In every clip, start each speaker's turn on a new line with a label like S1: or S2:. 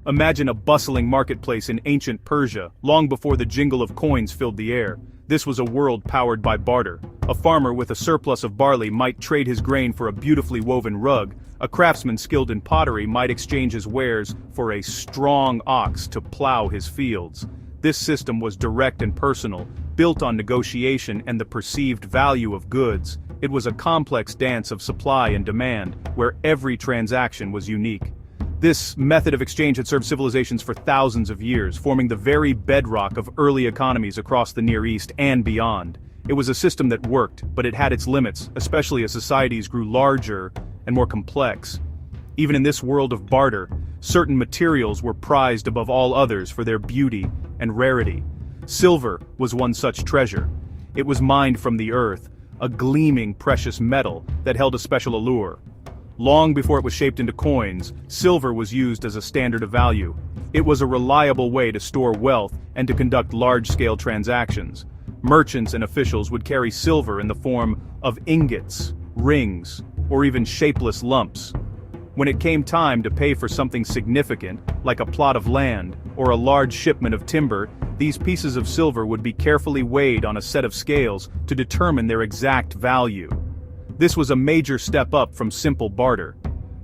S1: Imagine a bustling marketplace in ancient Persia, long before the jingle of coins filled the air. This was a world powered by barter. A farmer with a surplus of barley might trade his grain for a beautifully woven rug. A craftsman skilled in pottery might exchange his wares for a strong ox to plow his fields. This system was direct and personal, built on negotiation and the perceived value of goods. It was a complex dance of supply and demand, where every transaction was unique. This method of exchange had served civilizations for thousands of years, forming the very bedrock of early economies across the Near East and beyond. It was a system that worked, but it had its limits, especially as societies grew larger and more complex. Even in this world of barter, certain materials were prized above all others for their beauty and rarity. Silver was one such treasure. It was mined from the earth, a gleaming precious metal that held a special allure. Long before it was shaped into coins, silver was used as a standard of value. It was a reliable way to store wealth and to conduct large-scale transactions. Merchants and officials would carry silver in the form of ingots, rings, or even shapeless lumps. When it came time to pay for something significant, like a plot of land or a large shipment of timber, these pieces of silver would be carefully weighed on a set of scales to determine their exact value. This was a major step up from simple barter.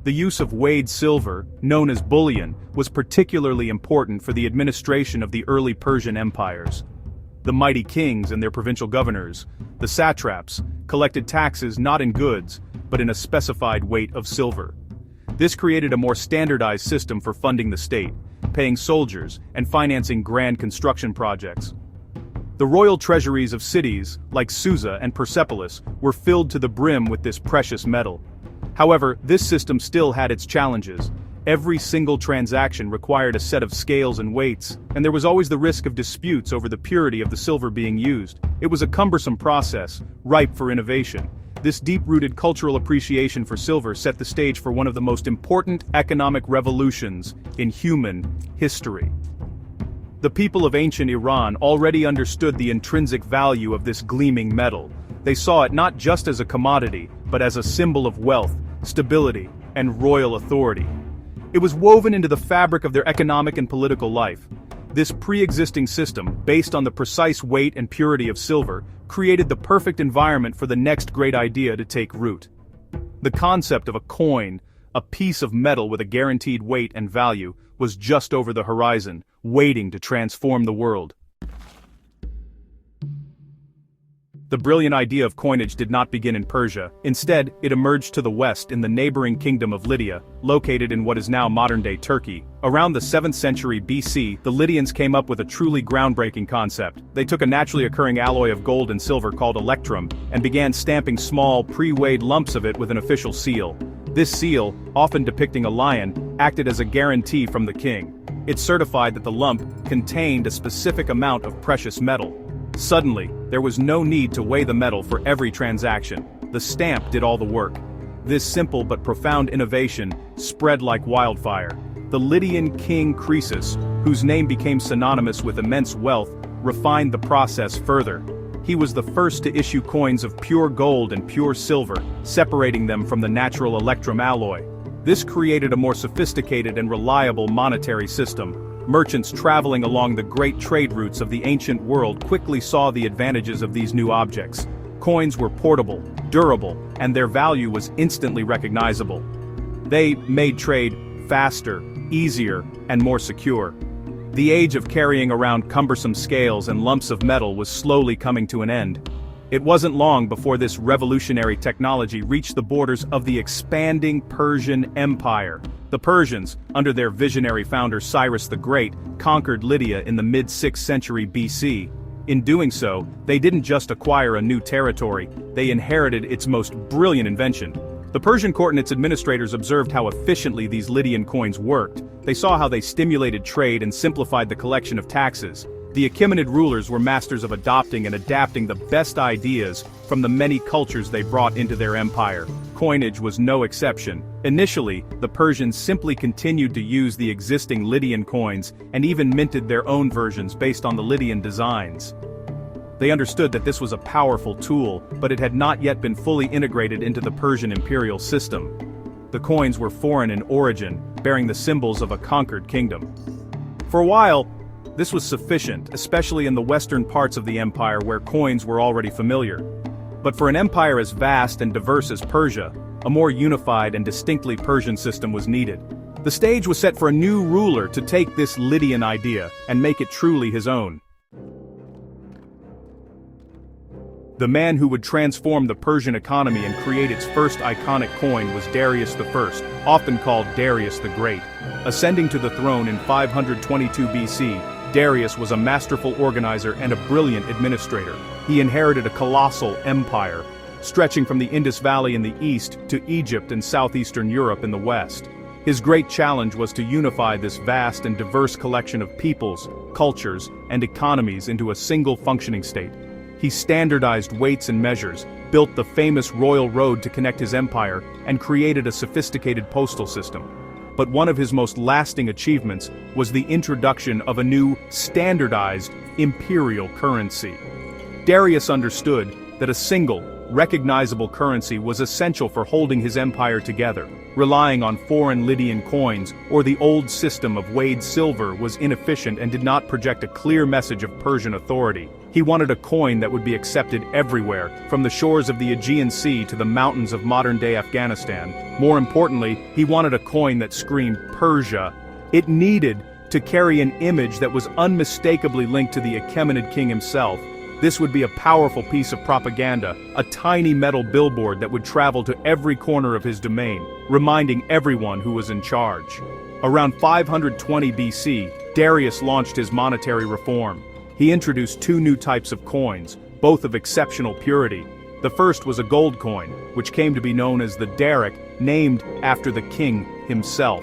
S1: The use of weighed silver, known as bullion, was particularly important for the administration of the early Persian empires. The mighty kings and their provincial governors, the satraps, collected taxes not in goods, but in a specified weight of silver. This created a more standardized system for funding the state, paying soldiers, and financing grand construction projects. The royal treasuries of cities, like Susa and Persepolis, were filled to the brim with this precious metal. However, this system still had its challenges. Every single transaction required a set of scales and weights, and there was always the risk of disputes over the purity of the silver being used. It was a cumbersome process, ripe for innovation. This deep-rooted cultural appreciation for silver set the stage for one of the most important economic revolutions in human history. The people of ancient Iran already understood the intrinsic value of this gleaming metal. They saw it not just as a commodity, but as a symbol of wealth, stability, and royal authority. It was woven into the fabric of their economic and political life. This pre-existing system, based on the precise weight and purity of silver, created the perfect environment for the next great idea to take root. The concept of a coin, a piece of metal with a guaranteed weight and value, was just over the horizon, waiting to transform the world. The brilliant idea of coinage did not begin in Persia. Instead, it emerged to the west in the neighboring kingdom of Lydia, located in what is now modern-day Turkey. Around the 7th century BC, the Lydians came up with a truly groundbreaking concept. They took a naturally occurring alloy of gold and silver called electrum, and began stamping small, pre-weighed lumps of it with an official seal. This seal, often depicting a lion, acted as a guarantee from the king. It certified that the lump contained a specific amount of precious metal. Suddenly, there was no need to weigh the metal for every transaction. The stamp did all the work. This simple but profound innovation spread like wildfire. The Lydian king Croesus, whose name became synonymous with immense wealth, refined the process further. He was the first to issue coins of pure gold and pure silver, separating them from the natural electrum alloy. This created a more sophisticated and reliable monetary system. Merchants traveling along the great trade routes of the ancient world quickly saw the advantages of these new objects. Coins were portable, durable, and their value was instantly recognizable. They made trade faster, easier, and more secure. The age of carrying around cumbersome scales and lumps of metal was slowly coming to an end. It wasn't long before this revolutionary technology reached the borders of the expanding Persian Empire. The Persians, under their visionary founder Cyrus the Great, conquered Lydia in the mid-6th century BC. In doing so, they didn't just acquire a new territory, they inherited its most brilliant invention. The Persian court and its administrators observed how efficiently these Lydian coins worked. They saw how they stimulated trade and simplified the collection of taxes. The Achaemenid rulers were masters of adopting and adapting the best ideas from the many cultures they brought into their empire. Coinage was no exception. Initially, the Persians simply continued to use the existing Lydian coins and even minted their own versions based on the Lydian designs. They understood that this was a powerful tool, but it had not yet been fully integrated into the Persian imperial system. The coins were foreign in origin, bearing the symbols of a conquered kingdom. For a while, this was sufficient, especially in the western parts of the empire where coins were already familiar. But for an empire as vast and diverse as Persia, a more unified and distinctly Persian system was needed. The stage was set for a new ruler to take this Lydian idea and make it truly his own. The man who would transform the Persian economy and create its first iconic coin was Darius I, often called Darius the Great. Ascending to the throne in 522 BC, Darius was a masterful organizer and a brilliant administrator. He inherited a colossal empire, stretching from the Indus Valley in the east to Egypt and southeastern Europe in the west. His great challenge was to unify this vast and diverse collection of peoples, cultures, and economies into a single functioning state. He standardized weights and measures, built the famous royal road to connect his empire, and created a sophisticated postal system. But one of his most lasting achievements was the introduction of a new, standardized, imperial currency. Darius understood that a single, recognizable currency was essential for holding his empire together. Relying on foreign Lydian coins or the old system of weighed silver was inefficient and did not project a clear message of Persian authority. He wanted a coin that would be accepted everywhere, from the shores of the Aegean Sea to the mountains of modern-day Afghanistan. More importantly, he wanted a coin that screamed Persia. It needed to carry an image that was unmistakably linked to the Achaemenid king himself. This would be a powerful piece of propaganda, a tiny metal billboard that would travel to every corner of his domain, reminding everyone who was in charge. Around 520 BC, Darius launched his monetary reform. He introduced two new types of coins, both of exceptional purity. The first was a gold coin, which came to be known as the daric, named after the king himself.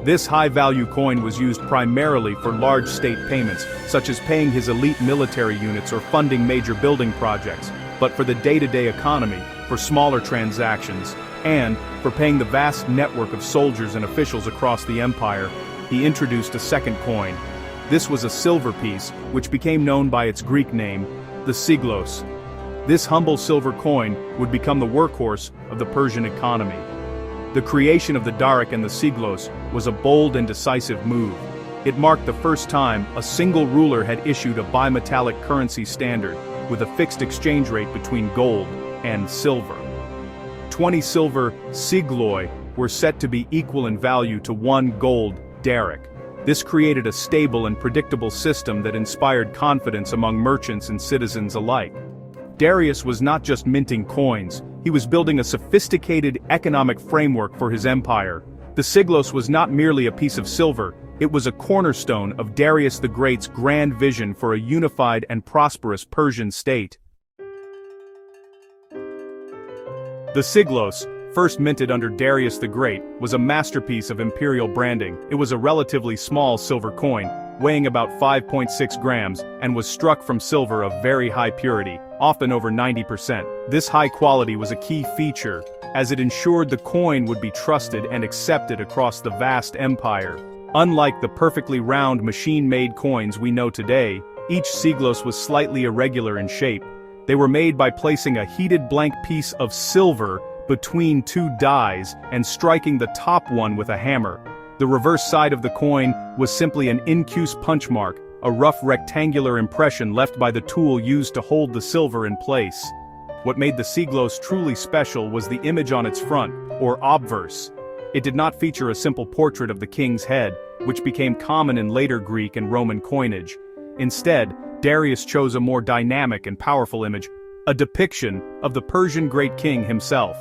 S1: This high-value coin was used primarily for large state payments, such as paying his elite military units or funding major building projects, but for the day-to-day economy, for smaller transactions, and for paying the vast network of soldiers and officials across the empire, he introduced a second coin. This was a silver piece, which became known by its Greek name, the Siglos. This humble silver coin would become the workhorse of the Persian economy. The creation of the daric and the Siglos was a bold and decisive move. It marked the first time a single ruler had issued a bimetallic currency standard, with a fixed exchange rate between gold and silver. 20 silver sigloi were set to be equal in value to one gold daric. This created a stable and predictable system that inspired confidence among merchants and citizens alike. Darius was not just minting coins, he was building a sophisticated economic framework for his empire. The Siglos was not merely a piece of silver, it was a cornerstone of Darius the Great's grand vision for a unified and prosperous Persian state. The Siglos, first minted under Darius the Great, was a masterpiece of imperial branding. It was a relatively small silver coin, weighing about 5.6 grams, and was struck from silver of very high purity, often over 90%. This high quality was a key feature, as it ensured the coin would be trusted and accepted across the vast empire. Unlike the perfectly round machine-made coins we know today, each Siglos was slightly irregular in shape. They were made by placing a heated blank piece of silver between two dies and striking the top one with a hammer. The reverse side of the coin was simply an incuse punch mark, a rough rectangular impression left by the tool used to hold the silver in place. What made the Siglos truly special was the image on its front, or obverse. It did not feature a simple portrait of the king's head, which became common in later Greek and Roman coinage. Instead, Darius chose a more dynamic and powerful image, a depiction of the Persian great king himself.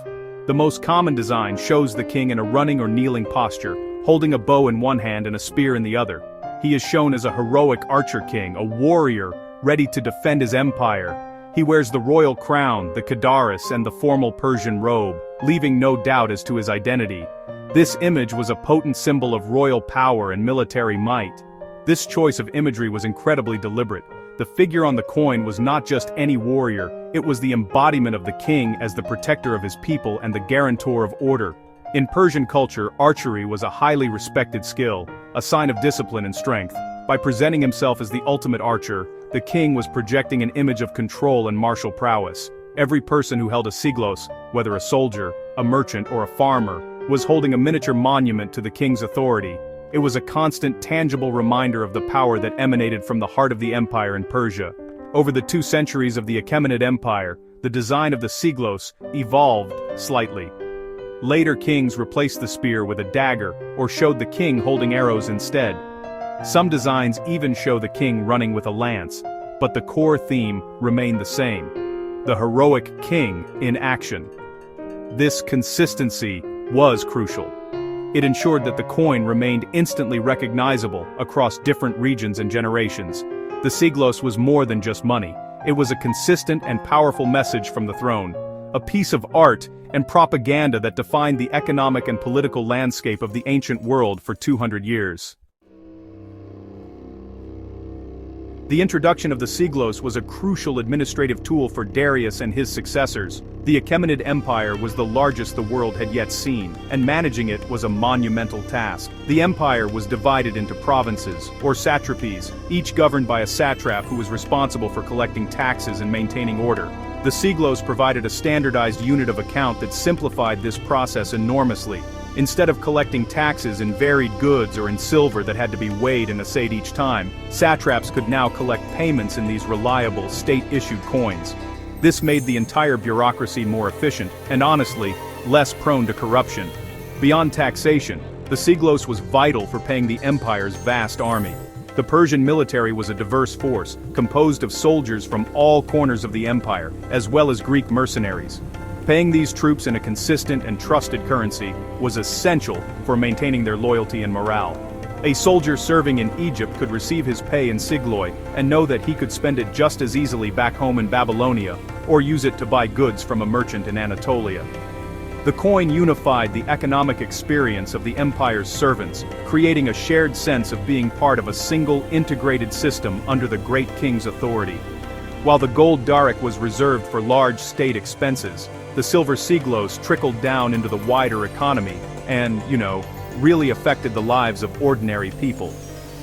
S1: The most common design shows the king in a running or kneeling posture, holding a bow in one hand and a spear in the other. He is shown as a heroic archer king, a warrior, ready to defend his empire. He wears the royal crown, the kadaris, and the formal Persian robe, leaving no doubt as to his identity. This image was a potent symbol of royal power and military might. This choice of imagery was incredibly deliberate. The figure on the coin was not just any warrior, it was the embodiment of the king as the protector of his people and the guarantor of order. In Persian culture, archery was a highly respected skill, a sign of discipline and strength. By presenting himself as the ultimate archer, the king was projecting an image of control and martial prowess. Every person who held a siglos, whether a soldier, a merchant, or a farmer, was holding a miniature monument to the king's authority. It was a constant, tangible reminder of the power that emanated from the heart of the empire in Persia. Over the 2 centuries of the Achaemenid Empire, the design of the Siglos evolved slightly. Later kings replaced the spear with a dagger or showed the king holding arrows instead. Some designs even show the king running with a lance, but the core theme remained the same: the heroic king in action. This consistency was crucial. It ensured that the coin remained instantly recognizable across different regions and generations. The Siglos was more than just money. It was a consistent and powerful message from the throne, a piece of art and propaganda that defined the economic and political landscape of the ancient world for 200 years. The introduction of the Siglos was a crucial administrative tool for Darius and his successors. The Achaemenid Empire was the largest the world had yet seen, and managing it was a monumental task. The empire was divided into provinces, or satrapies, each governed by a satrap who was responsible for collecting taxes and maintaining order. The Siglos provided a standardized unit of account that simplified this process enormously. Instead of collecting taxes in varied goods or in silver that had to be weighed and assayed each time, satraps could now collect payments in these reliable, state-issued coins. This made the entire bureaucracy more efficient and, honestly, less prone to corruption. Beyond taxation, the Siglos was vital for paying the empire's vast army. The Persian military was a diverse force, composed of soldiers from all corners of the empire, as well as Greek mercenaries. Paying these troops in a consistent and trusted currency was essential for maintaining their loyalty and morale. A soldier serving in Egypt could receive his pay in sigloi and know that he could spend it just as easily back home in Babylonia, or use it to buy goods from a merchant in Anatolia. The coin unified the economic experience of the empire's servants, creating a shared sense of being part of a single integrated system under the great king's authority. While the gold daric was reserved for large state expenses, the silver siglos trickled down into the wider economy and, really affected the lives of ordinary people.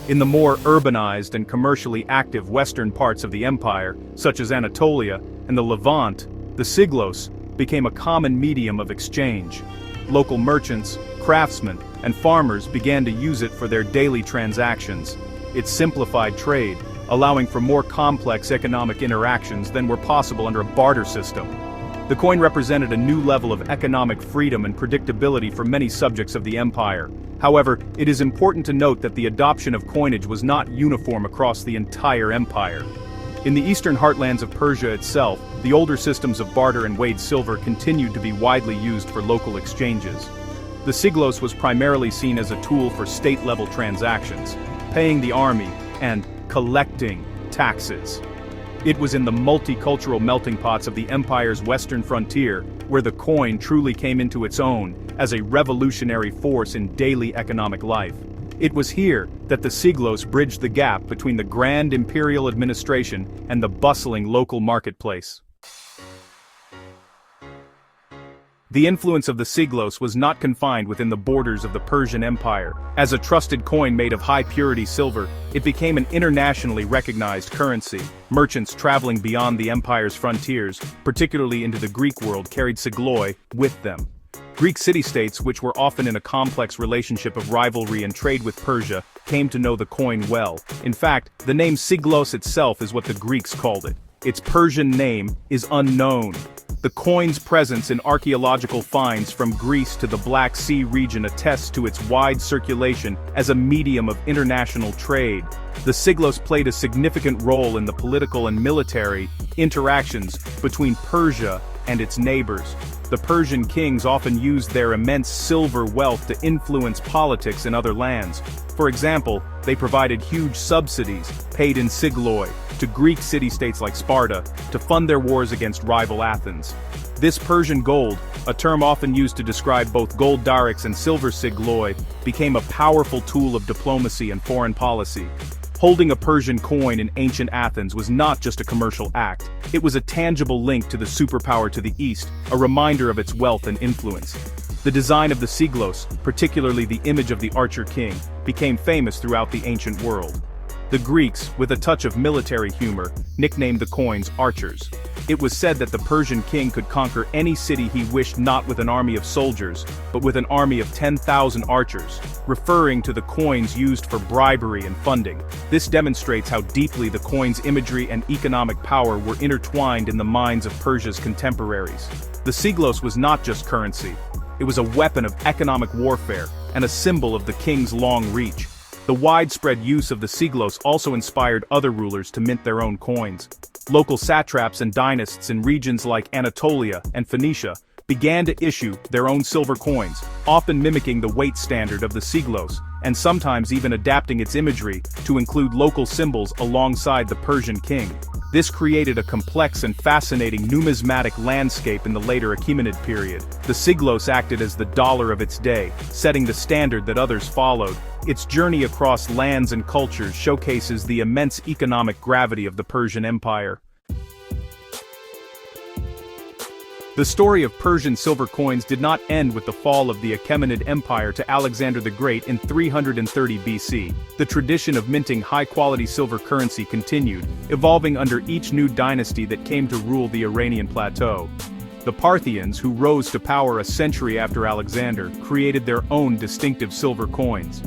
S1: In the more urbanized and commercially active western parts of the empire, such as Anatolia and the Levant, the siglos became a common medium of exchange. Local merchants, craftsmen, and farmers began to use it for their daily transactions. It simplified trade, allowing for more complex economic interactions than were possible under a barter system. The coin represented a new level of economic freedom and predictability for many subjects of the empire. However, it is important to note that the adoption of coinage was not uniform across the entire empire. In the eastern heartlands of Persia itself, the older systems of barter and weighed silver continued to be widely used for local exchanges. The siglos was primarily seen as a tool for state-level transactions, paying the army, and collecting taxes. It was in the multicultural melting pots of the empire's western frontier where the coin truly came into its own as a revolutionary force in daily economic life. It was here that the siglos bridged the gap between the grand imperial administration and the bustling local marketplace. The influence of the siglos was not confined within the borders of the Persian Empire. As a trusted coin made of high-purity silver, it became an internationally recognized currency. Merchants traveling beyond the empire's frontiers, particularly into the Greek world, carried sigloi with them. Greek city-states, which were often in a complex relationship of rivalry and trade with Persia, came to know the coin well. In fact, the name Siglos itself is what the Greeks called it. Its Persian name is unknown. The coin's presence in archaeological finds from Greece to the Black Sea region attests to its wide circulation as a medium of international trade. The siglos played a significant role in the political and military interactions between Persia and its neighbors. The Persian kings often used their immense silver wealth to influence politics in other lands. For example, they provided huge subsidies, paid in sigloi, to Greek city-states like Sparta, to fund their wars against rival Athens. This Persian gold, a term often used to describe both gold darics and silver sigloi, became a powerful tool of diplomacy and foreign policy. Holding a Persian coin in ancient Athens was not just a commercial act, it was a tangible link to the superpower to the east, a reminder of its wealth and influence. The design of the siglos, particularly the image of the archer king, became famous throughout the ancient world. The Greeks, with a touch of military humor, nicknamed the coins archers. It was said that the Persian king could conquer any city he wished not with an army of soldiers, but with an army of 10,000 archers, referring to the coins used for bribery and funding. This demonstrates how deeply the coins' imagery and economic power were intertwined in the minds of Persia's contemporaries. The Siglos was not just currency. It was a weapon of economic warfare, and a symbol of the king's long reach. The widespread use of the Siglos also inspired other rulers to mint their own coins. Local satraps and dynasts in regions like Anatolia and Phoenicia began to issue their own silver coins, often mimicking the weight standard of the Siglos, and sometimes even adapting its imagery to include local symbols alongside the Persian king. This created a complex and fascinating numismatic landscape in the later Achaemenid period. The Siglos acted as the dollar of its day, setting the standard that others followed. Its journey across lands and cultures showcases the immense economic gravity of the Persian Empire. The story of Persian silver coins did not end with the fall of the Achaemenid Empire to Alexander the Great in 330 BC. The tradition of minting high-quality silver currency continued, evolving under each new dynasty that came to rule the Iranian plateau. The Parthians, who rose to power a century after Alexander, created their own distinctive silver coins.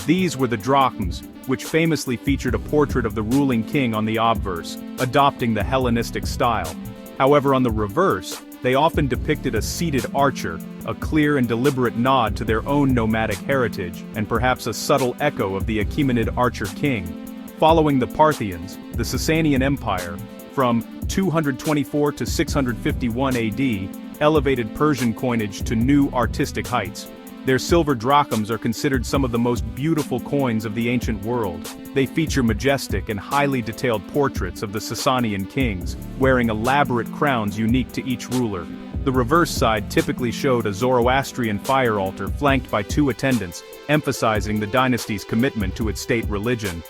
S1: These were the drachms, which famously featured a portrait of the ruling king on the obverse, adopting the Hellenistic style. However, on the reverse, they often depicted a seated archer, a clear and deliberate nod to their own nomadic heritage, and perhaps a subtle echo of the Achaemenid archer king. Following the Parthians, the Sasanian Empire, from 224 to 651 AD, elevated Persian coinage to new artistic heights. Their silver drachms are considered some of the most beautiful coins of the ancient world. They feature majestic and highly detailed portraits of the Sasanian kings, wearing elaborate crowns unique to each ruler. The reverse side typically showed a Zoroastrian fire altar flanked by two attendants, emphasizing the dynasty's commitment to its state religion.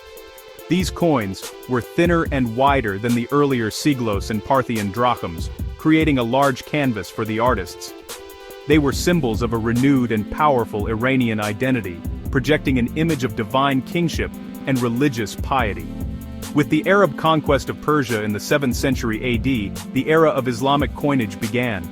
S1: These coins were thinner and wider than the earlier Siglos and Parthian drachms, creating a large canvas for the artists. They were symbols of a renewed and powerful Iranian identity, projecting an image of divine kingship and religious piety. With the Arab conquest of Persia in the 7th century AD, the era of Islamic coinage began.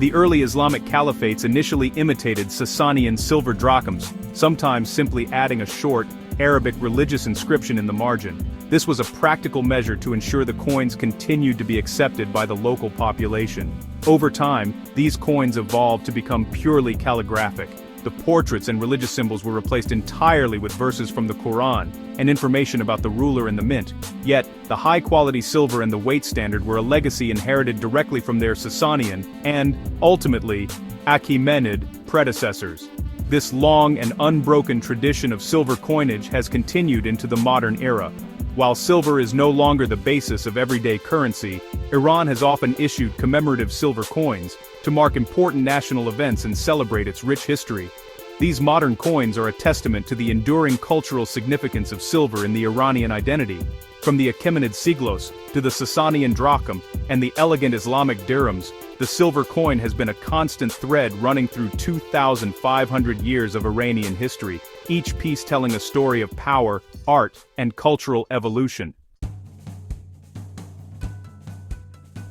S1: The early Islamic caliphates initially imitated Sasanian silver drachms, sometimes simply adding a short, Arabic religious inscription in the margin. This was a practical measure to ensure the coins continued to be accepted by the local population. Over time, these coins evolved to become purely calligraphic. The portraits and religious symbols were replaced entirely with verses from the Quran and information about the ruler and the mint. Yet, the high-quality silver and the weight standard were a legacy inherited directly from their Sasanian and, ultimately, Achaemenid predecessors. This long and unbroken tradition of silver coinage has continued into the modern era. While silver is no longer the basis of everyday currency, Iran has often issued commemorative silver coins to mark important national events and celebrate its rich history. These modern coins are a testament to the enduring cultural significance of silver in the Iranian identity. From the Achaemenid Siglos to the Sasanian drachm and the elegant Islamic dirhams, the silver coin has been a constant thread running through 2,500 years of Iranian history, each piece telling a story of power, art, and cultural evolution.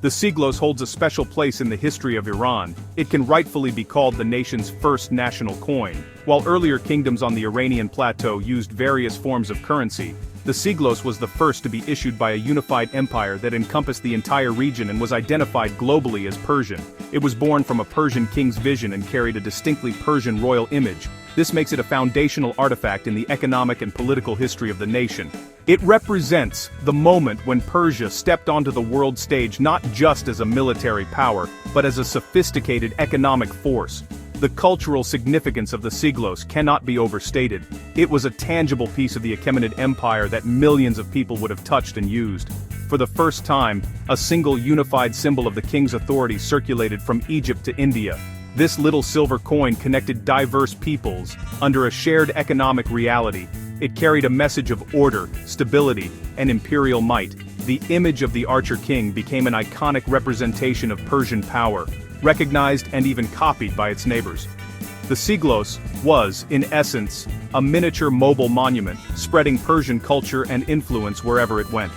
S1: The Siglos holds a special place in the history of Iran. It can rightfully be called the nation's first national coin. While earlier kingdoms on the Iranian plateau used various forms of currency, the Siglos was the first to be issued by a unified empire that encompassed the entire region and was identified globally as Persian. It was born from a Persian king's vision and carried a distinctly Persian royal image. This makes it a foundational artifact in the economic and political history of the nation. It represents the moment when Persia stepped onto the world stage not just as a military power, but as a sophisticated economic force. The cultural significance of the Siglos cannot be overstated. It was a tangible piece of the Achaemenid Empire that millions of people would have touched and used. For the first time, a single unified symbol of the king's authority circulated from Egypt to India. This little silver coin connected diverse peoples under a shared economic reality. It carried a message of order, stability, and imperial might. The image of the Archer King became an iconic representation of Persian power, recognized and even copied by its neighbors. The Siglos was, in essence, a miniature mobile monument, spreading Persian culture and influence wherever it went.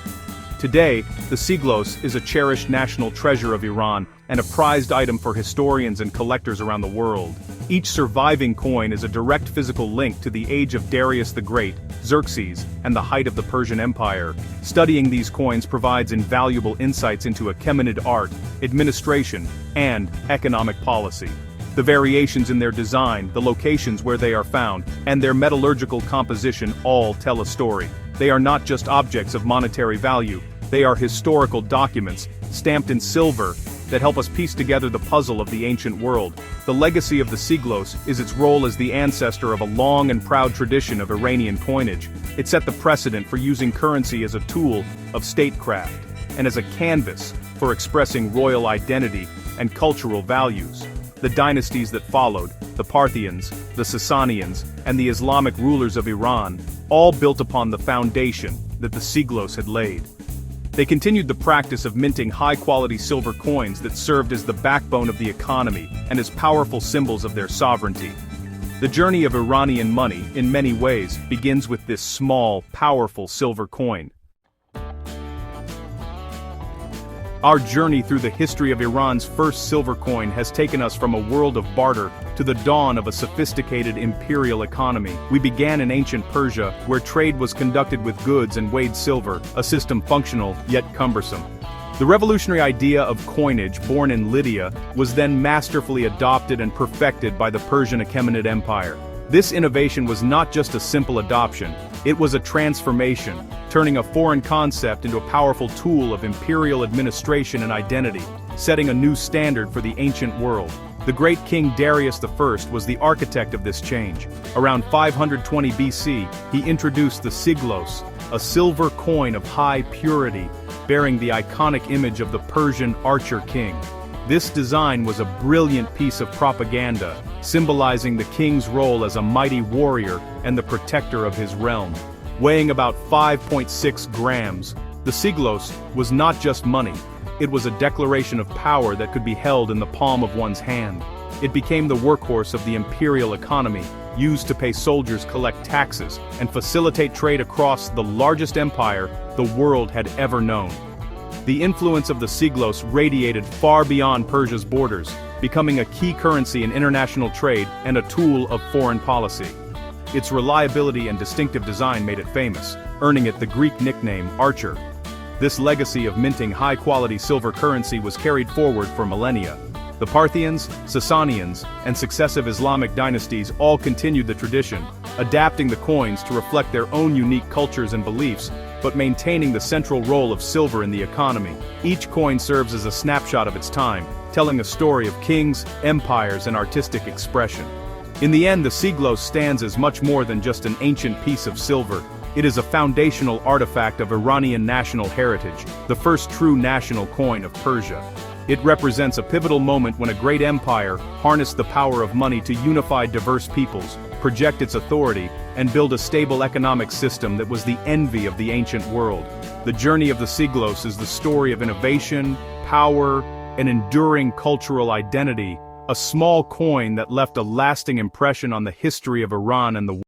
S1: Today, the Siglos is a cherished national treasure of Iran and a prized item for historians and collectors around the world. Each surviving coin is a direct physical link to the age of Darius the Great, Xerxes, and the height of the Persian Empire. Studying these coins provides invaluable insights into Achaemenid art, administration, and economic policy. The variations in their design, the locations where they are found, and their metallurgical composition all tell a story. They are not just objects of monetary value, they are historical documents, stamped in silver, that help us piece together the puzzle of the ancient world. The legacy of the Siglos is its role as the ancestor of a long and proud tradition of Iranian coinage. It set the precedent for using currency as a tool of statecraft, and as a canvas for expressing royal identity and cultural values. The dynasties that followed, the Parthians, the Sasanians, and the Islamic rulers of Iran, all built upon the foundation that the Siglos had laid. They continued the practice of minting high-quality silver coins that served as the backbone of the economy and as powerful symbols of their sovereignty. The journey of Iranian money, in many ways, begins with this small, powerful silver coin. Our journey through the history of Iran's first silver coin has taken us from a world of barter to the dawn of a sophisticated imperial economy. We began in ancient Persia, where trade was conducted with goods and weighed silver, a system functional yet cumbersome. The revolutionary idea of coinage, born in Lydia, was then masterfully adopted and perfected by the Persian Achaemenid Empire. This innovation was not just a simple adoption, it was a transformation, turning a foreign concept into a powerful tool of imperial administration and identity, setting a new standard for the ancient world. The great king Darius I was the architect of this change. Around 520 BC, he introduced the Siglos, a silver coin of high purity, bearing the iconic image of the Persian archer king. This design was a brilliant piece of propaganda, symbolizing the king's role as a mighty warrior and the protector of his realm. Weighing about 5.6 grams, the Siglos was not just money, it was a declaration of power that could be held in the palm of one's hand. It became the workhorse of the imperial economy, used to pay soldiers, collect taxes, and facilitate trade across the largest empire the world had ever known. The influence of the Siglos radiated far beyond Persia's borders, becoming a key currency in international trade and a tool of foreign policy. Its reliability and distinctive design made it famous, earning it the Greek nickname Archer. This legacy of minting high-quality silver currency was carried forward for millennia. The Parthians, Sasanians, and successive Islamic dynasties all continued the tradition, adapting the coins to reflect their own unique cultures and beliefs, but maintaining the central role of silver in the economy. Each coin serves as a snapshot of its time, telling a story of kings, empires, and artistic expression. In the end, the Siglos stands as much more than just an ancient piece of silver. It is a foundational artifact of Iranian national heritage, the first true national coin of Persia. It represents a pivotal moment when a great empire harnessed the power of money to unify diverse peoples, project its authority, and build a stable economic system that was the envy of the ancient world. The journey of the Siglos is the story of innovation, power, and enduring cultural identity, a small coin that left a lasting impression on the history of Iran and the world.